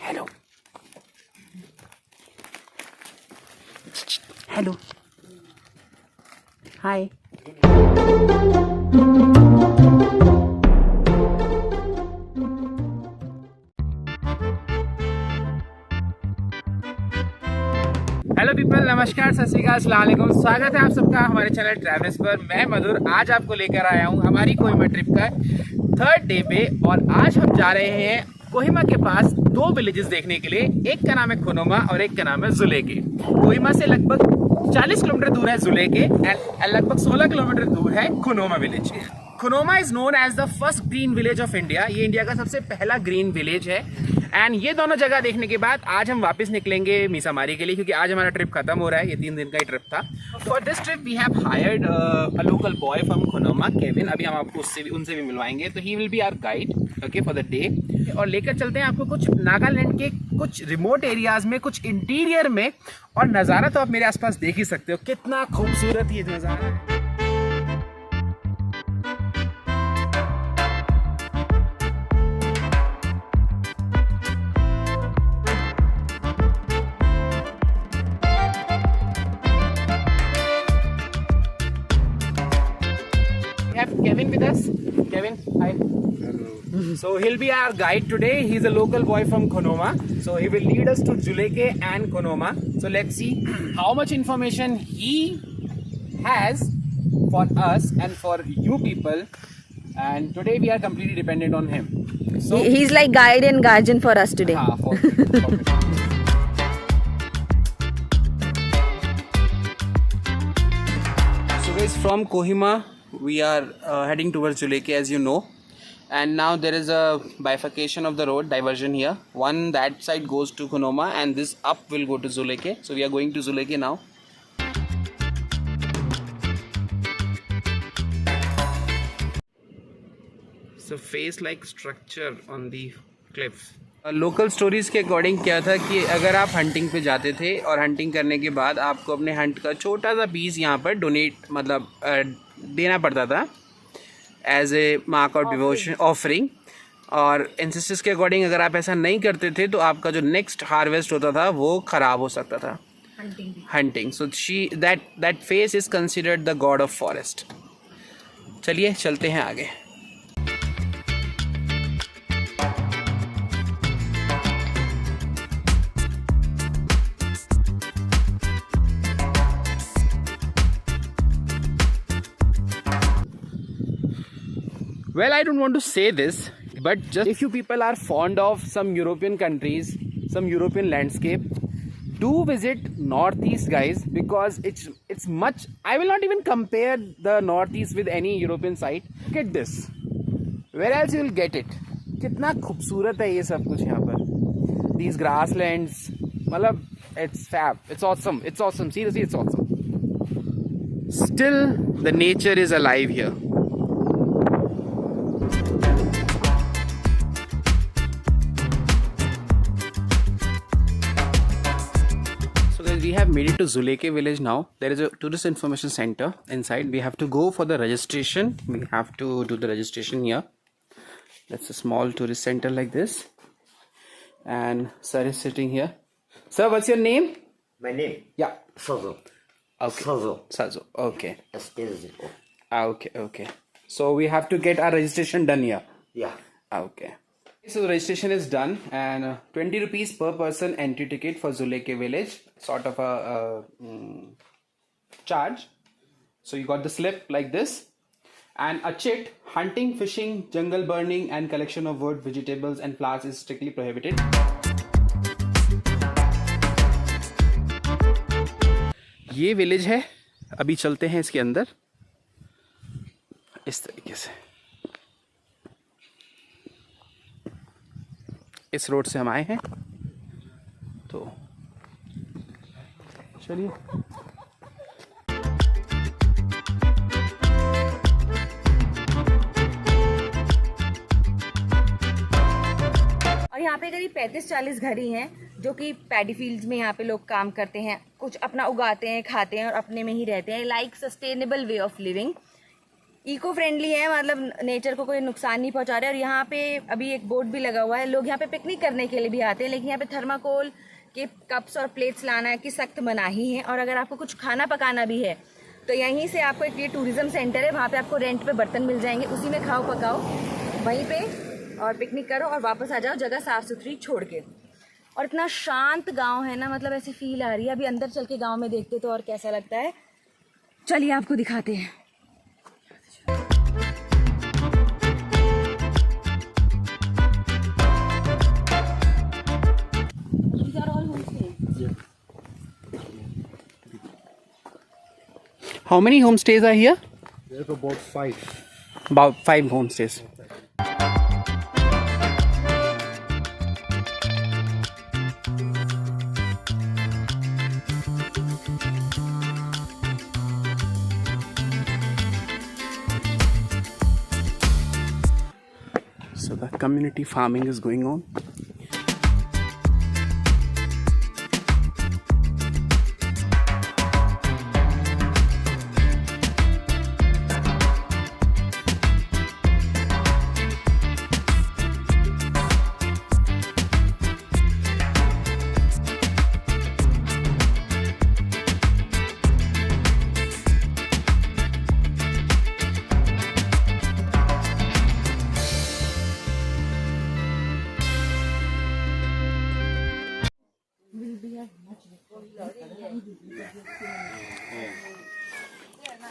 Hello hello hi. Hello people, नमस्कार, सत श्री अकाल, अस्सलाम वालेकुम। स्वागत है आप सबका हमारे चैनल ट्रैवल्स पर। मैं मधुर आज आपको लेकर आया हूँ हमारी कोहिमा ट्रिप का 3rd डे पे। और आज हम जा रहे हैं कोहिमा के पास 2 विलेजेस देखने के लिए। एक का नाम है खुनोमा और एक का नाम है जुलेके। कोहिमा से लगभग 40 किलोमीटर दूर है जुलेके एंड लगभग 16 किलोमीटर दूर है Khonoma village. Khonoma is known as the first green village of India. ये इंडिया का सबसे पहला ग्रीन विलेज है। एंड ये दोनों जगह देखने के बाद आज हम वापस निकलेंगे मीसामारी के लिए, क्योंकि आज हमारा ट्रिप खत्म हो रहा है। ये 3 दिन का ही ट्रिप था। For this trip we have hired a local boy from Khonoma, Kevin. अभी हम आपको उनसे भी मिलवाएंगे। तो he will be our guide okay for the day. और लेकर चलते हैं आपको कुछ नागालैंड के कुछ रिमोट एरियाज में, कुछ इंटीरियर में। और नज़ारा तो आप मेरे आसपास देख ही सकते हो, कितना खूबसूरत ये नज़ारा है। Have Kevin with us. Kevin, hi. Hello. So he'll be our guide today. He's a local boy from Konoma. So he will lead us to Juleke and Konoma. So let's see how much information he has for us and for you people. And today we are completely dependent on him. So he's like guide and guardian for us today. So guys, from Kohima we are heading towards Juleke, as you know, and now there is a bifurcation of the road, diversion here. One that side goes to Konoma and this up will go to Juleke. So we are going to Juleke now. So face like structure on the cliffs. Local stories के according क्या था कि अगर आप hunting पे जाते थे और हंटिंग करने के बाद आपको अपने हंट का छोटा सा पीस यहाँ पर डोनेट मतलब देना पड़ता था as a mark of devotion, offering. और एंसेस्टर्स के अकॉर्डिंग अगर आप ऐसा नहीं करते थे तो आपका जो नेक्स्ट हार्वेस्ट होता था वो ख़राब हो सकता था hunting. So she that face is considered the God of forest. चलिए चलते हैं आगे। Well, I don't want to say this, but just if you people are fond of some European countries, some European landscape, do visit Northeast, guys, because it's much. I will not even compare the Northeast with any European site. Look at this. Where else you will get it? कितना खूबसूरत है ये सब कुछ यहाँ पर. These grasslands, मतलब it's fab. It's awesome. It's awesome. Seriously, it's awesome. Still, the nature is alive here. We have made it to Juleke village now. There is a tourist information center inside. We have to go for the registration. We have to do the registration here. That's a small tourist center like this. And sir is sitting here. Sir, what's your name? My name? Yeah. Sazo. Okay. Sazo. Okay. S-A-Z-O. Okay. So we have to get our registration done here. Yeah. Okay. So registration is done and 20 rupees per person entry ticket for Juleke village, sort of a charge. So you got the slip like this, and a chit: hunting, fishing, jungle burning and collection of wood, vegetables and flowers is strictly prohibited. ये village है, अभी चलते हैं इसके अंदर इस तरीके से। इस रोड से हम आए हैं, तो चलिए। और यहाँ पे करीब 35-40 घर ही हैं जो कि पैडी फील्ड्स में यहाँ पे लोग काम करते हैं, कुछ अपना उगाते हैं, खाते हैं और अपने में ही रहते हैं। Like sustainable way of living. Eco friendly है, मतलब नेचर को कोई नुकसान नहीं पहुंचा रहे। और यहाँ पे अभी एक बोर्ड भी लगा हुआ है, लोग यहाँ पे पिकनिक करने के लिए भी आते हैं, लेकिन यहाँ पे थर्माकोल के कप्स और प्लेट्स लाना की सख्त मनाही है। और अगर आपको कुछ खाना पकाना भी है तो यहीं से आपको एक ये टूरिज्म सेंटर है, वहाँ पे आपको रेंट पे बर्तन मिल जाएंगे, उसी में खाओ पकाओ वहीं पे और पिकनिक करो और वापस आ जाओ जगह साफ़ सुथरी छोड़ के। और इतना शांत गांव है ना, मतलब ऐसी फील आ रही है। अभी अंदर चल के गांव में देखते तो और कैसा लगता है, चलिए आपको दिखाते हैं। How many homestays are here? There's about 5. About 5 homestays. So the community farming is going on.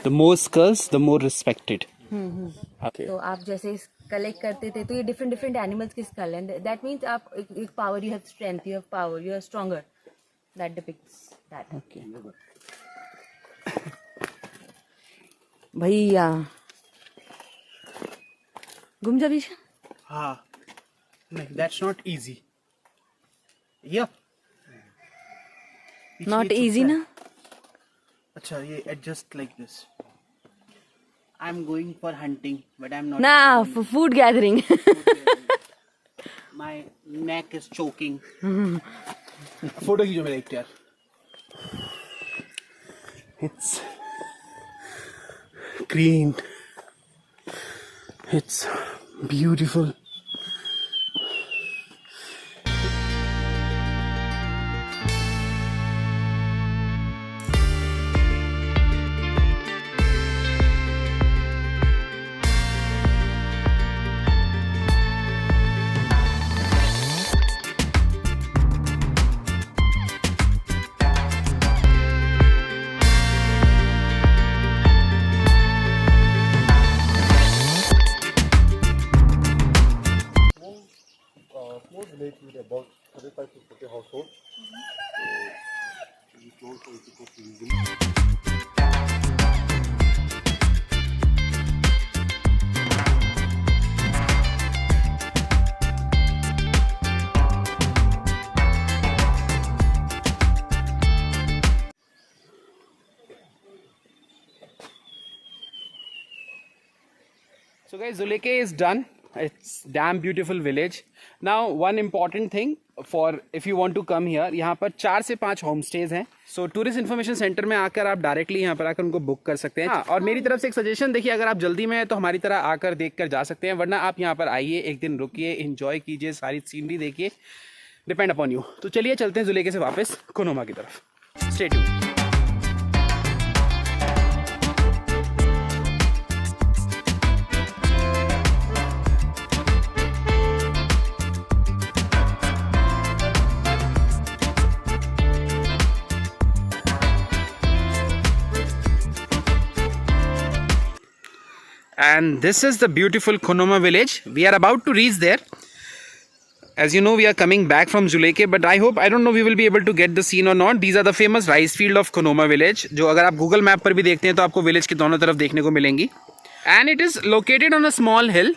The more skulls, the more respected. Okay. तो आप जैसे कलेक्ट करते थे तो ये डिफरेंट डिफरेंट एनिमल्स की स्कल है, दैट मीन्स आप एक power, you have strength, you have power, you are stronger, that depicts that. Okay. भैया घूम जा बीच। हाँ, नहीं, that's not easy. Yeah. Not easy ना। अच्छा, ये adjust like this. I'm going for hunting, but I'm not. ना food gathering. My neck is choking. Photo खींचो मेरा एक यार। It's green. It's beautiful. Small village with about 35 to 40 households. So we close for ecotourism. So guys, Zuleke is done. It's damn beautiful village. Now one important thing for if you want to come here, यहाँ पर 4 से 5 home stage हैं. सो tourist information centre में आकर आप directly यहाँ पर आकर उनको बुक कर सकते हैं. हाँ, और मेरी तरफ से एक सजेशन देखिए, अगर आप जल्दी में हैं तो हमारी तरह आकर देख कर जा सकते हैं, वरना आप यहाँ पर आइए, एक दिन रुकिए, इंजॉय कीजिए, सारी सीनरी देखिए, डिपेंड अपॉन यू. तो चलिए चलते हैं जुलेके से वापस कोनोमा की तरफ. Stay tuned. And this is the beautiful Konoma village. We are about to reach there. As you know, we are coming back from Zuleke, but I don't know we will be able to get the scene or not. These are the famous rice field of Konoma village, जो अगर आप Google Map पर भी देखते हैं तो आपको village की दोनों तरफ देखने को मिलेंगी. And it is located on a small hill.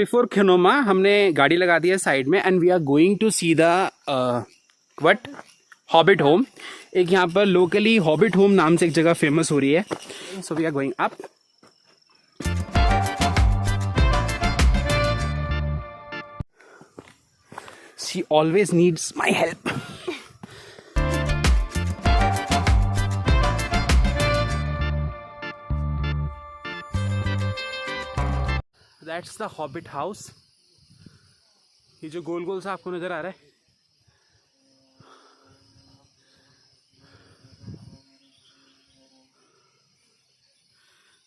Before Konoma, हमने गाड़ी लगा दी है साइड में, and we are going to see the Hobbit home. एक यहाँ पर locally Hobbit home नाम से एक जगह famous हो रही है. So we are going up. She always needs my help. That's the hobbit house. ये जो गोल गोल सा आपको नजर आ रहा है,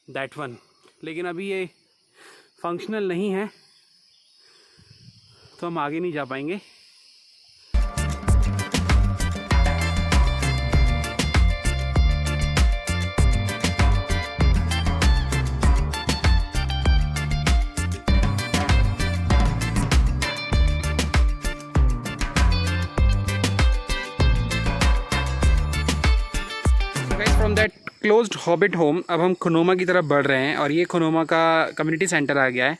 दैट वन। लेकिन अभी ये फंक्शनल नहीं है तो हम आगे नहीं जा पाएंगे। From that closed hobbit home अब हम खुनोमा की तरफ बढ़ रहे हैं और ये खुनोमा का कम्युनिटी सेंटर आ गया है।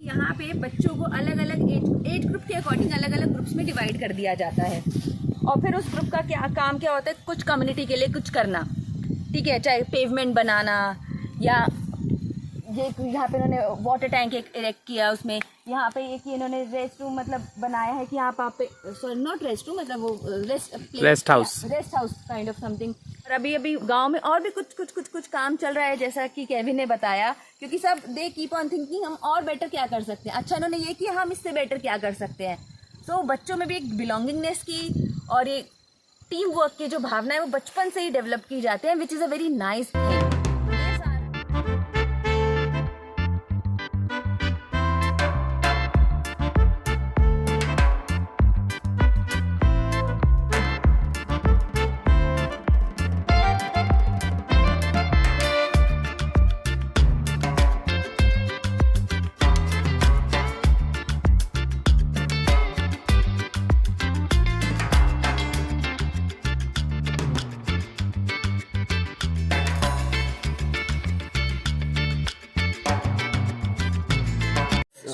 यहाँ पे बच्चों को अलग अलग एज ग्रुप के अकॉर्डिंग अलग अलग ग्रुप्स में डिवाइड कर दिया जाता है और फिर उस ग्रुप का काम क्या होता है, कुछ कम्युनिटी के लिए कुछ करना, ठीक है, चाहे पेवमेंट बनाना या ये यहाँ पे इन्होंने वाटर टैंक इरेक्ट किया, उसमें यहाँ पे एक इन्होंने रेस्ट रूम मतलब बनाया है कि यहाँ पे सॉरी नॉट रेस्ट रूम मतलब वो rest house kind of something. और अभी अभी गांव में और भी कुछ काम चल रहा है जैसा कि केविन ने बताया, क्योंकि सब दे कीप ऑन थिंकिंग हम और बेटर क्या कर सकते हैं। अच्छा इन्होंने ये किया, हम इससे बेटर क्या कर सकते हैं। सो बच्चों में भी एक बिलोंगिंगनेस की और एक टीम वर्क की जो भावना है वो बचपन से ही डेवलप की जाते हैं, which is a very nice thing.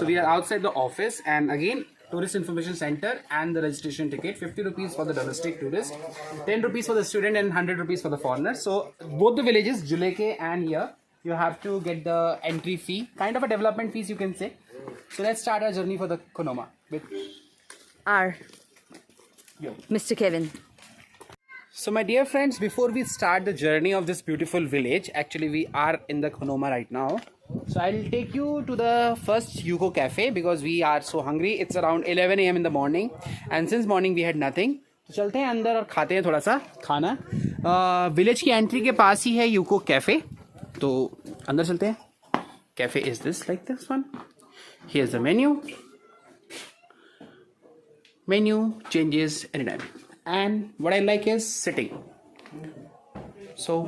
So we are outside the office and again tourist information center and the registration ticket, 50 rupees for the domestic tourist, 10 rupees for the student and 100 rupees for the foreigner. So both the villages Juleke and here you have to get the entry fee, kind of a development fees you can say. So let's start our journey for the Kunoma with Mr. Kevin. So my dear friends, before we start the journey of this beautiful village, actually we are in the Kunoma right now. So I'll take you to the first Yuko cafe because we are so hungry. It's around 11 AM in the morning and since morning we had nothing. तो चलते हैं अंदर और खाते हैं थोड़ा सा खाना। विलेज की एंट्री के पास ही है यूको कैफ़े, तो अंदर चलते हैं। Cafe is this like this one, here is the menu. Menu changes anytime and what I like is sitting. So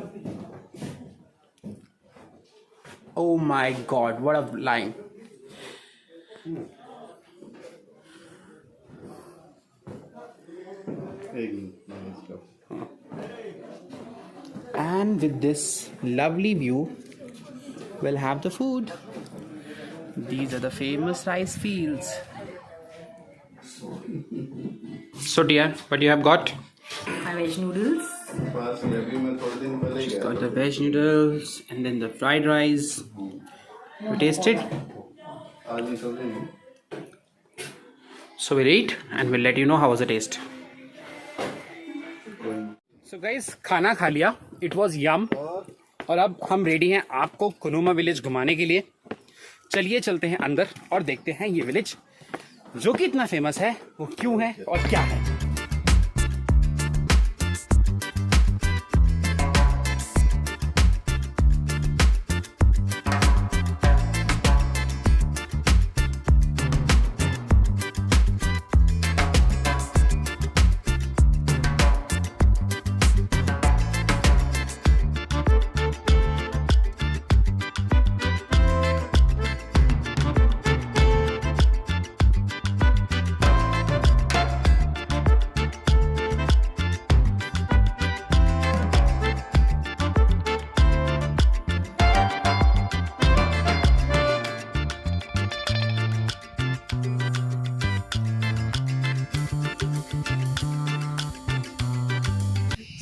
oh my god, what a line. And with this lovely view we'll have the food. These are the famous rice fields. So dear, what you have got? My veg noodles. She's got the veg noodles and then the fried rice. You tasted? So we'll eat and we'll let you know how was the taste. So guys, खाना खा लिया. It was yum. और अब हम ready हैं आपको कुनुमा village घुमाने के लिए। चलिए चलते हैं अंदर और देखते हैं ये विलेज जो कि इतना फेमस है वो क्यों है और क्या है।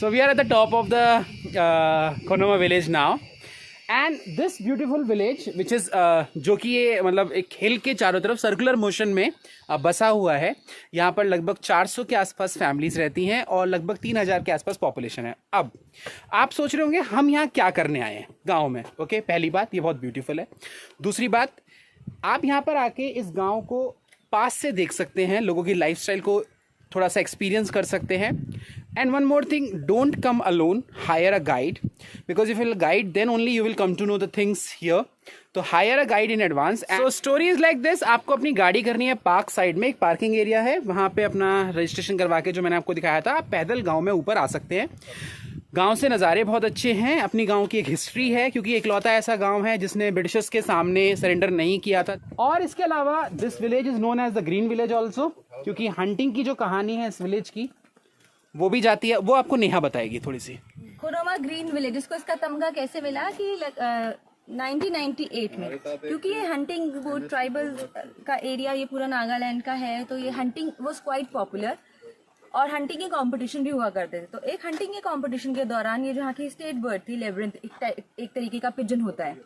So we are at the top of the Kunuma village now and this beautiful village which is जो कि ये मतलब एक हिल के चारों तरफ सर्कुलर मोशन में बसा हुआ है। यहाँ पर लगभग 400 के आसपास फैमिलीज रहती हैं और लगभग 3000 के आसपास पॉपुलेशन है। अब आप सोच रहे होंगे हम यहाँ क्या करने आए हैं गांव में। ओके, पहली बात ये बहुत ब्यूटीफुल है। दूसरी बात, आप यहाँ पर आके इस गांव को पास से देख सकते हैं, लोगों की लाइफस्टाइल को थोड़ा सा एक्सपीरियंस कर सकते हैं। And one more thing, don't come alone, hire a guide, because if you will guide then only you will come to know the things here. तो hire a guide in advance. So story is like this, आपको अपनी गाड़ी करनी है park side में, एक parking area है, वहाँ पे अपना रजिस्ट्रेशन करवा के जो मैंने आपको दिखाया था, आप पैदल गाँव में ऊपर आ सकते हैं। गांव से नज़ारे बहुत अच्छे हैं। अपनी गांव की एक हिस्ट्री है, क्योंकि इकलौता ऐसा गांव है जिसने ब्रिटिशर्स के सामने सरेंडर नहीं किया था। और इसके अलावा this village is known as the green village also, क्योंकि हंटिंग की जो कहानी है इस विलेज की वो भी जाती है, वो आपको नेहा बताएगी थोड़ी सी। खुरोमा ग्रीन विलेज, इसको इसका तमगा कैसे मिला कि 1998 में, क्योंकि ये हंटिंग वो ट्राइबल का एरिया, ये पूरा नागालैंड का है, तो ये हंटिंग वॉज क्वाइट पॉपुलर और हंटिंग के कंपटीशन भी हुआ करते थे। तो एक हंटिंग के कंपटीशन के दौरान ये जहाँ की स्टेट बर्ड थी लेब्रिंथ, एक तरीके का पिजन होता है,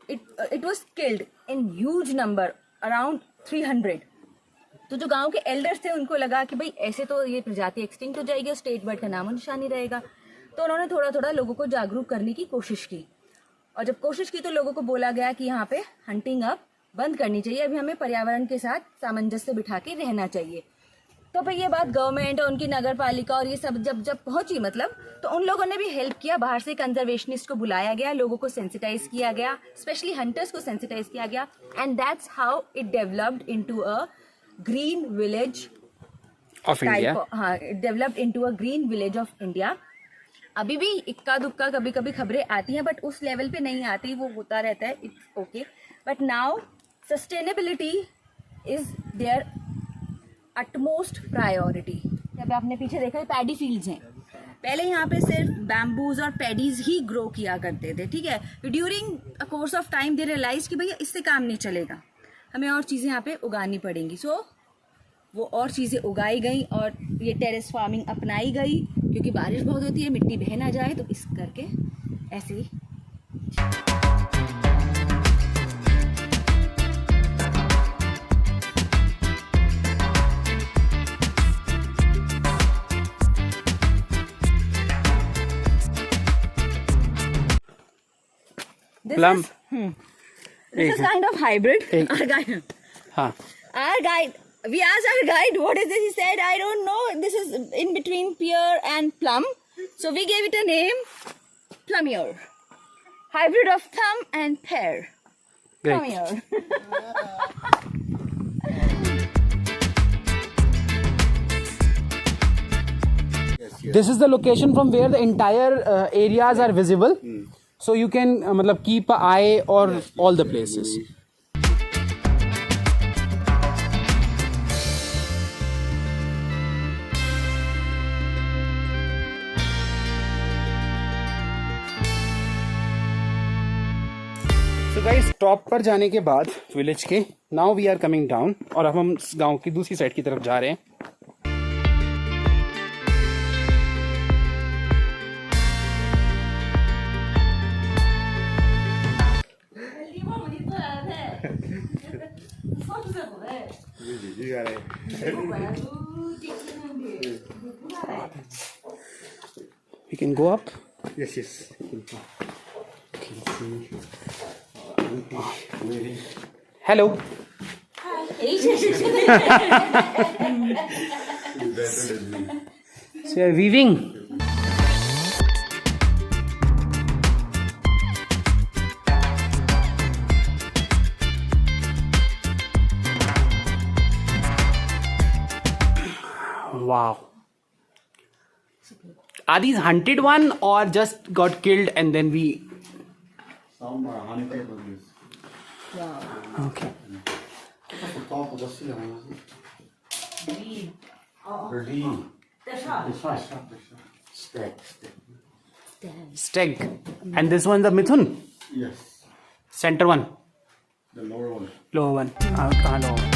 it was killed in huge number, around 300। तो जो गांव के एल्डर्स थे उनको लगा कि भाई ऐसे तो ये प्रजाति एक्सटिंक्ट हो जाएगी और स्टेट बर्ड का नामो निशान नहीं रहेगा। तो उन्होंने थोड़ा थोड़ा लोगों को जागरूक करने की कोशिश की, और जब कोशिश की तो लोगों को बोला गया कि यहाँ पे हंटिंग अब बंद करनी चाहिए, अभी हमें पर्यावरण के साथ सामंजस्य बिठा के रहना चाहिए। तो भाई ये बात गवर्नमेंट और उनकी नगर पालिका और ये सब जब पहुंची, मतलब तो उन लोगों ने भी हेल्प किया। बाहर से कंजर्वेशनिस्ट को बुलाया गया, लोगों को सेंसिटाइज किया गया, स्पेशली हंटर्स को सेंसिटाइज किया गया, and that's how it developed into a green village of India. हाँ, it developed into a green village of India. अभी भी इक्का दुक्का कभी कभी खबरें आती हैं, बट उस लेवल पे नहीं आती, वो होता रहता है, it's okay. But now sustainability is their utmost priority. जब आपने पीछे देखा है पैडी फील्ड्स हैं, पहले यहाँ पे सिर्फ बैम्बूज और पैडीज ही ग्रो किया करते थे, ठीक है। During a course of time they realise कि भैया इससे काम नहीं चलेगा, हमें और चीज़ें यहाँ पे उगानी पड़ेंगी। सो वो और चीज़ें उगाई गई और ये टेरेस फार्मिंग अपनाई गई, क्योंकि बारिश बहुत होती है, मिट्टी बह ना जाए, तो इस करके ऐसे ही। Plum. This is kind of hybrid. Our guide. हाँ. Our guide. We asked our guide, what is this? He said, I don't know. This is in between pear and plum. So we gave it a name, Plumier. Hybrid of thumb and pear. Great. Plumier. This is the location from where the entire areas are visible. So you can मतलब keep an eye on all the places. So guys, top पर जाने के बाद village के, now we are coming down, और अब हम गांव की दूसरी साइड की तरफ जा रहे हैं। We can go up. Yes, yes. Hello. So you are weaving. Wow. Are these hunted one or just got killed and then we? Some honey produce. Wow. Okay. Top just Green. Steg. And this one the Mithun? Yes. Center one? The lower one. Lower one. Lower one.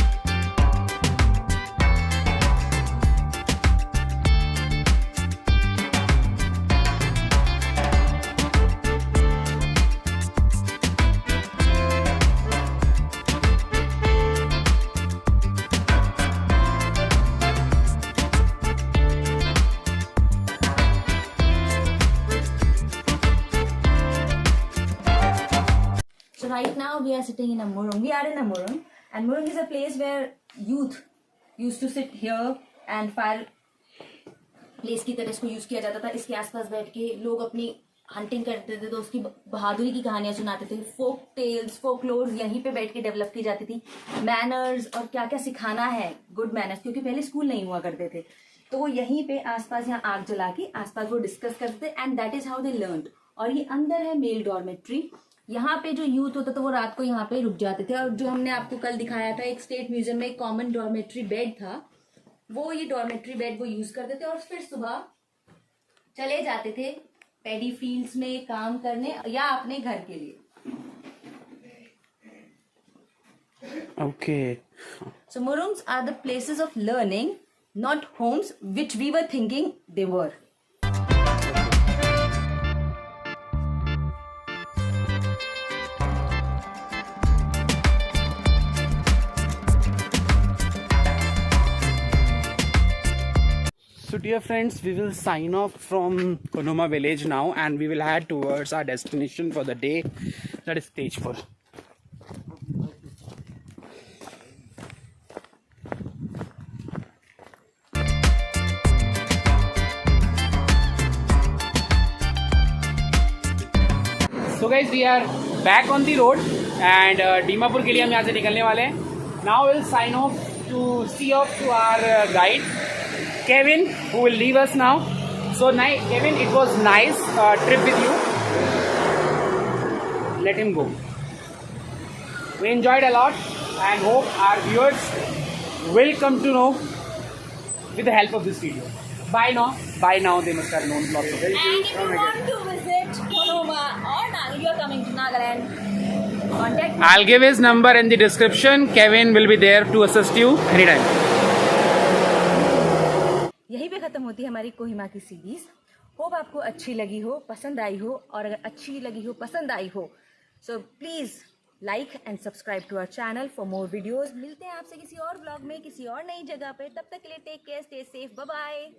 we are sitting in a Murung. We are in a Murung, and Murung is a place where youth used to sit here and fire place की तरह इसको use किया जाता था. इसके आसपास बैठ के लोग अपनी हंटिंग करते थे, तो उसकी बहादुरी की कहानियां सुनाते थे. फोक टेल्स, फोकलोर्स यहीं पे बैठ के डेवलप की जाती थी. मैनर्स और क्या क्या सिखाना है, गुड मैनर्स, क्योंकि पहले स्कूल नहीं हुआ करते थे, तो वो यहीं पे आसपास यहाँ आग जला के आसपास वो डिस्कस करते थे. And that is how they learned. और ये अंदर है मेल डॉर्मेट्री. यहाँ पे जो यूथ होता था वो रात को यहाँ पे रुक जाते थे. और जो हमने आपको कल दिखाया था, एक स्टेट म्यूजियम में एक कॉमन डॉर्मेट्री बेड था, वो ये डॉर्मेट्री बेड वो यूज करते थे. और फिर सुबह चले जाते थे पैडी फील्ड्स में काम करने या अपने घर के लिए. Okay. So Murungs are the places of learning, not homes which we were thinking they were. So dear friends, we will sign off from Konoma village now, and we will head towards our destination for the day, that is Tejpur. So guys, we are back on the road and Dimapur के लिए हम यहाँ से निकलने वाले हैं. Now we'll sign off to see off to our guide Kevin, who will leave us now. So Kevin, it was nice trip with you. Let him go. We enjoyed a lot and hope our viewers will come to know with the help of this video. Bye now. Bye now. They must have known lots of And if you want to visit Konoma or you are coming to Nagaland, contact me. I'll give his number in the description. Kevin will be there to assist you anytime. यहीं पे खत्म होती है हमारी कोहिमा की series. Hope आपको अच्छी लगी हो, पसंद आई हो, और अगर अच्छी लगी हो, पसंद आई हो, so please like and subscribe to our channel for more videos. मिलते हैं आपसे किसी और ब्लॉग में, किसी और नई जगह पे. तब तक के लिए take care, stay safe, bye bye.